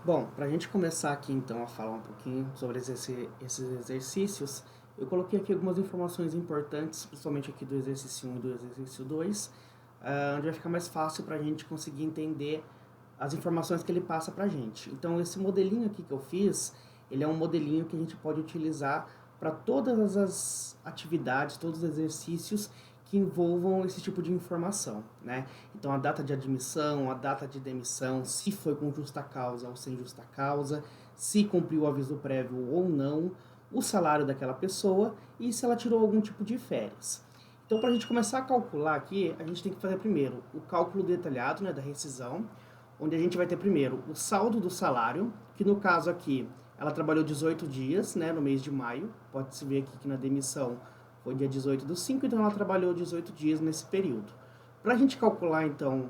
Bom, para a gente começar aqui então a falar um pouquinho sobre esses exercícios, eu coloquei aqui algumas informações importantes, principalmente aqui do exercício 1 e do exercício 2, onde vai ficar mais fácil para a gente conseguir entender as informações que ele passa para a gente. Então, esse modelinho aqui que eu fiz, ele é um modelinho que a gente pode utilizar para todas as atividades, todos os exercícios que envolvam esse tipo de informação, né? Então, a data de admissão, a data de demissão, se foi com justa causa ou sem justa causa, se cumpriu o aviso prévio ou não, o salário daquela pessoa e se ela tirou algum tipo de férias. Então, para a gente começar a calcular aqui, a gente tem que fazer primeiro o cálculo detalhado, né, da rescisão, onde a gente vai ter primeiro o saldo do salário, que no caso aqui ela trabalhou 18 dias, né, no mês de maio. Pode-se ver aqui que na demissão foi dia 18/5, então ela trabalhou 18 dias nesse período. Para a gente calcular, então,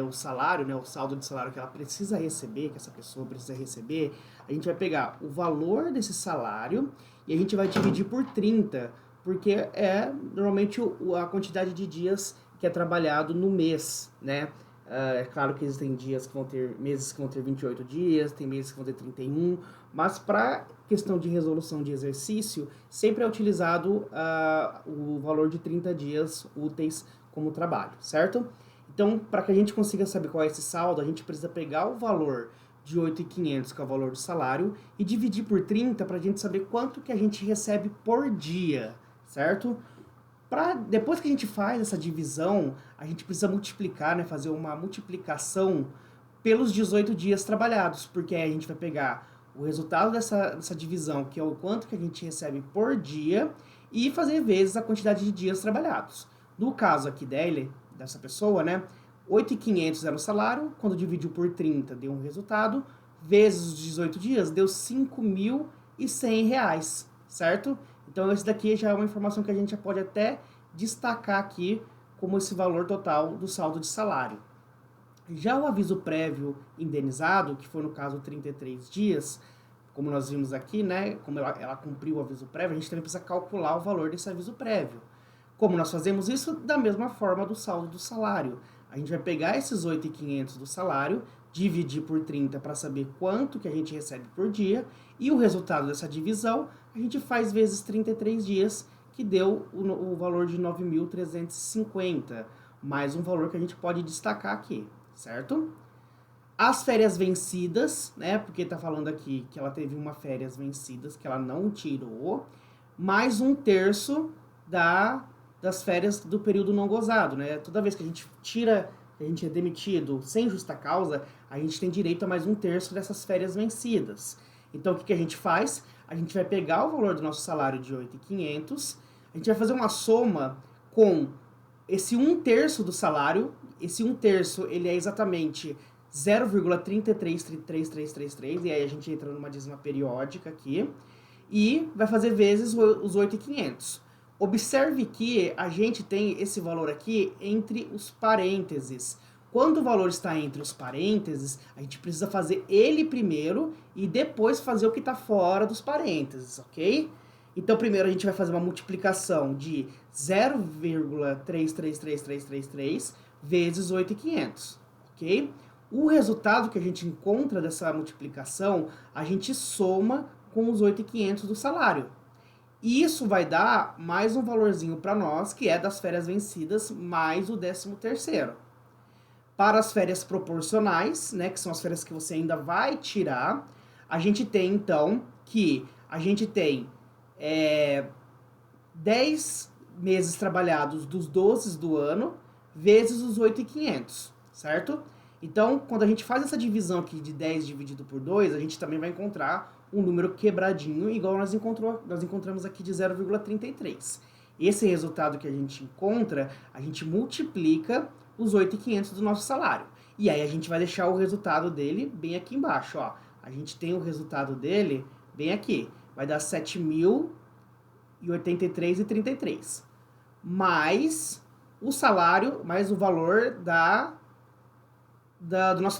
o salário, né, o saldo de salário que ela precisa receber, que essa pessoa precisa receber, a gente vai pegar o valor desse salário e a gente vai dividir por 30, porque é normalmente a quantidade de dias que é trabalhado no mês, né? É claro que existem dias que vão ter, meses que vão ter 28 dias, tem meses que vão ter 31, mas para questão de resolução de exercício, sempre é utilizado o valor de 30 dias úteis como trabalho, certo? Então, para que a gente consiga saber qual é esse saldo, a gente precisa pegar o valor de 8.500, que é o valor do salário, e dividir por 30 para a gente saber quanto que a gente recebe por dia, certo? Depois que a gente faz essa divisão, a gente precisa multiplicar, né, fazer uma multiplicação pelos 18 dias trabalhados, porque aí a gente vai pegar o resultado dessa divisão, que é o quanto que a gente recebe por dia, e fazer vezes a quantidade de dias trabalhados. No caso aqui dele, dessa pessoa, né, 8.500 era o salário, quando dividiu por 30 deu um resultado, vezes os 18 dias deu R$ 5.100, certo? Então esse daqui já é uma informação que a gente já pode até destacar aqui como esse valor total do saldo de salário. Já o aviso prévio indenizado, que foi no caso 33 dias, como nós vimos aqui, né, como ela cumpriu o aviso prévio, a gente também precisa calcular o valor desse aviso prévio. Como nós fazemos isso? Da mesma forma do saldo do salário. A gente vai pegar esses 8.500 do salário, dividir por 30 para saber quanto que a gente recebe por dia, e o resultado dessa divisão a gente faz vezes 33 dias, que deu o valor de 9.350, mais um valor que a gente pode destacar aqui, certo? As férias vencidas, né? Porque tá falando aqui que ela teve uma férias vencidas que ela não tirou, mais um terço das férias do período não gozado, né? Toda vez que a gente tira, que a gente é demitido sem justa causa, a gente tem direito a mais um terço dessas férias vencidas. Então, o que a gente faz? A gente vai pegar o valor do nosso salário de 8.500, a gente vai fazer uma soma com esse um terço do salário. Esse um terço, ele é exatamente 0,333333, e aí a gente entra numa dízima periódica aqui, e vai fazer vezes os 8.500. Observe que a gente tem esse valor aqui entre os parênteses. Quando o valor está entre os parênteses, a gente precisa fazer ele primeiro e depois fazer o que está fora dos parênteses, ok? Então, primeiro a gente vai fazer uma multiplicação de 0,333333 vezes 8.500, ok? O resultado que a gente encontra dessa multiplicação, a gente soma com os 8.500 do salário. E isso vai dar mais um valorzinho para nós, que é das férias vencidas, mais o 13º. Para as férias proporcionais, né, que são as férias que você ainda vai tirar, a gente tem, então, que a gente tem 10 meses trabalhados dos 12 do ano, vezes os 8.500, certo? Então, quando a gente faz essa divisão aqui de 10 dividido por 2, a gente também vai encontrar um número quebradinho, igual nós encontramos aqui de 0,33. Esse resultado que a gente encontra, a gente multiplica os 8.500 do nosso salário. E aí a gente vai deixar o resultado dele bem aqui embaixo, ó. A gente tem o resultado dele bem aqui. Vai dar 7.083,33. Mais o salário, mais o valor do nosso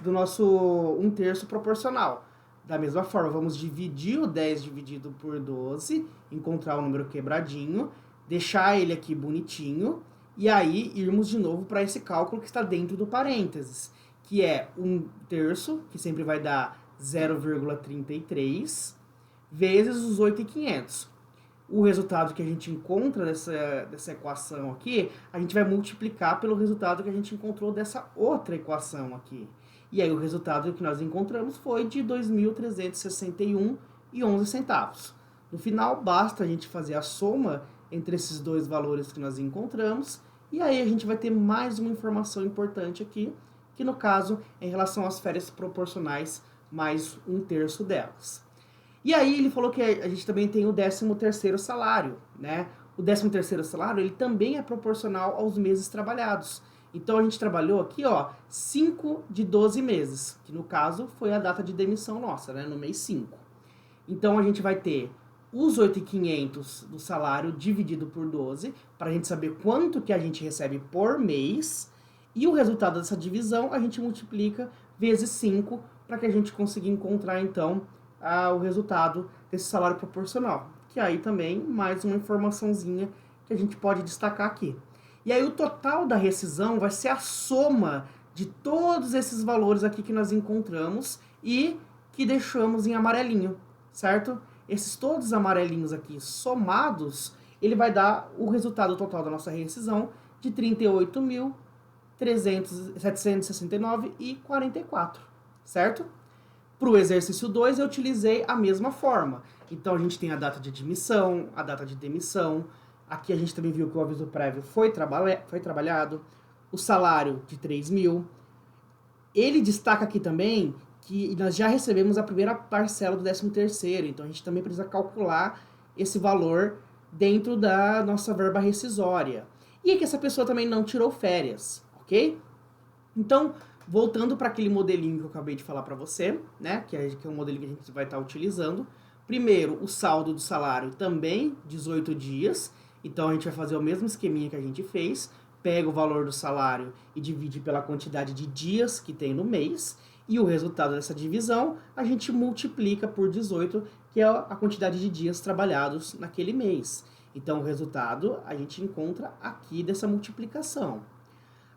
do nosso um terço proporcional. Da mesma forma, vamos dividir o 10 dividido por 12, encontrar o número quebradinho, deixar ele aqui bonitinho, e aí irmos de novo para esse cálculo que está dentro do parênteses, que é um terço, que sempre vai dar 0,33 vezes os 8.500. O resultado que a gente encontra dessa equação aqui, a gente vai multiplicar pelo resultado que a gente encontrou dessa outra equação aqui. E aí o resultado que nós encontramos foi de 2.361,11 centavos. No final, basta a gente fazer a soma entre esses dois valores que nós encontramos, e aí a gente vai ter mais uma informação importante aqui, que no caso é em relação às férias proporcionais, mais 1/3 delas. E aí ele falou que a gente também tem o 13º salário, né? O 13º salário, ele também é proporcional aos meses trabalhados. Então a gente trabalhou aqui, ó, 5 de 12 meses, que no caso foi a data de demissão nossa, né, no mês 5. Então a gente vai ter os 8.500 do salário dividido por 12, para a gente saber quanto que a gente recebe por mês, e o resultado dessa divisão a gente multiplica vezes 5, para que a gente consiga encontrar então o resultado desse salário proporcional, que aí também mais uma informaçãozinha que a gente pode destacar aqui. E aí o total da rescisão vai ser a soma de todos esses valores aqui que nós encontramos e que deixamos em amarelinho, certo? Esses todos amarelinhos aqui somados, ele vai dar o resultado total da nossa rescisão de 38.769,44, certo? Para o exercício 2, eu utilizei a mesma forma. Então, a gente tem a data de admissão, a data de demissão. Aqui a gente também viu que o aviso prévio foi trabalhado. O salário de 3.000. Ele destaca aqui também que nós já recebemos a primeira parcela do 13º. Então, a gente também precisa calcular esse valor dentro da nossa verba rescisória. E é que essa pessoa também não tirou férias, ok? Então, voltando para aquele modelinho que eu acabei de falar para você, né, que é o modelinho que a gente vai estar utilizando. Primeiro, o saldo do salário também, 18 dias. Então, a gente vai fazer o mesmo esqueminha que a gente fez. Pega o valor do salário e divide pela quantidade de dias que tem no mês. E o resultado dessa divisão, a gente multiplica por 18, que é a quantidade de dias trabalhados naquele mês. Então, o resultado a gente encontra aqui dessa multiplicação.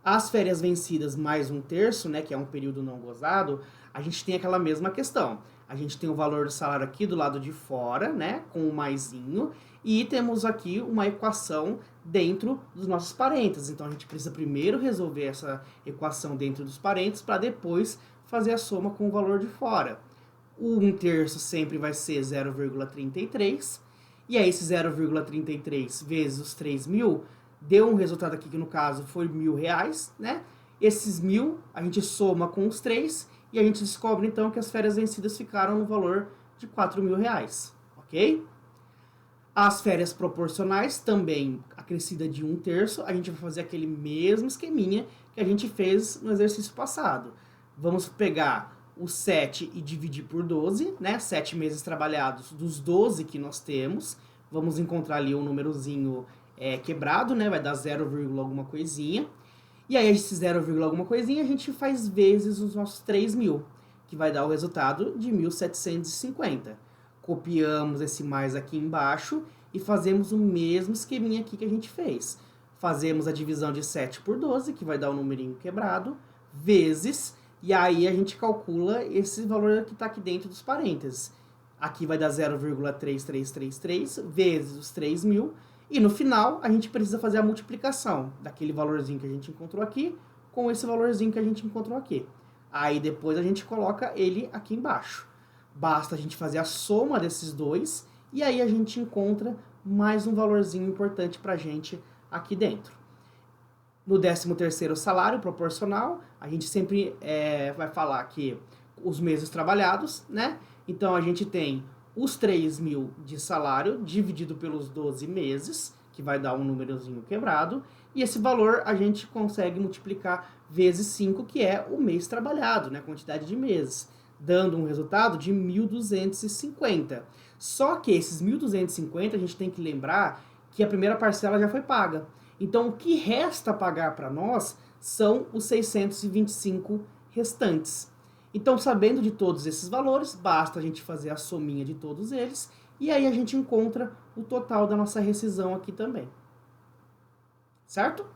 As férias vencidas mais 1/3, né, que é um período não gozado, a gente tem aquela mesma questão. A gente tem o valor do salário aqui do lado de fora, né, com o maisinho, e temos aqui uma equação dentro dos nossos parênteses. Então, a gente precisa primeiro resolver essa equação dentro dos parênteses para depois fazer a soma com o valor de fora. O 1/3 sempre vai ser 0,33, e aí esse 0,33 vezes os 3.000 deu um resultado aqui que no caso foi R$1.000, né? Esses 1.000 a gente soma com os 3 e a gente descobre então que as férias vencidas ficaram no valor de R$4.000, ok? As férias proporcionais também acrescida de 1/3, a gente vai fazer aquele mesmo esqueminha que a gente fez no exercício passado. Vamos pegar o 7 e dividir por 12, né? 7 meses trabalhados dos 12 que nós temos. Vamos encontrar ali um númerozinho quebrado, né? Vai dar 0, alguma coisinha. E aí esse 0, alguma coisinha a gente faz vezes os nossos 3.000, que vai dar o resultado de 1.750. Copiamos esse mais aqui embaixo e fazemos o mesmo esqueminha aqui que a gente fez. Fazemos a divisão de 7 por 12, que vai dar o numerinho quebrado, vezes, e aí a gente calcula esse valor que está aqui dentro dos parênteses. Aqui vai dar 0,3333 vezes os 3.000, e no final, a gente precisa fazer a multiplicação daquele valorzinho que a gente encontrou aqui com esse valorzinho que a gente encontrou aqui. Aí depois a gente coloca ele aqui embaixo. Basta a gente fazer a soma desses dois e aí a gente encontra mais um valorzinho importante pra gente aqui dentro. No 13º salário proporcional, a gente sempre vai falar que os meses trabalhados, né? Então a gente tem os 3.000 de salário dividido pelos 12 meses, que vai dar um númerozinho quebrado, e esse valor a gente consegue multiplicar vezes 5, que é o mês trabalhado, né, a quantidade de meses, dando um resultado de 1.250. Só que esses 1.250 a gente tem que lembrar que a primeira parcela já foi paga. Então o que resta pagar para nós são os 625 restantes. Então, sabendo de todos esses valores, basta a gente fazer a sominha de todos eles e aí a gente encontra o total da nossa rescisão aqui também. Certo?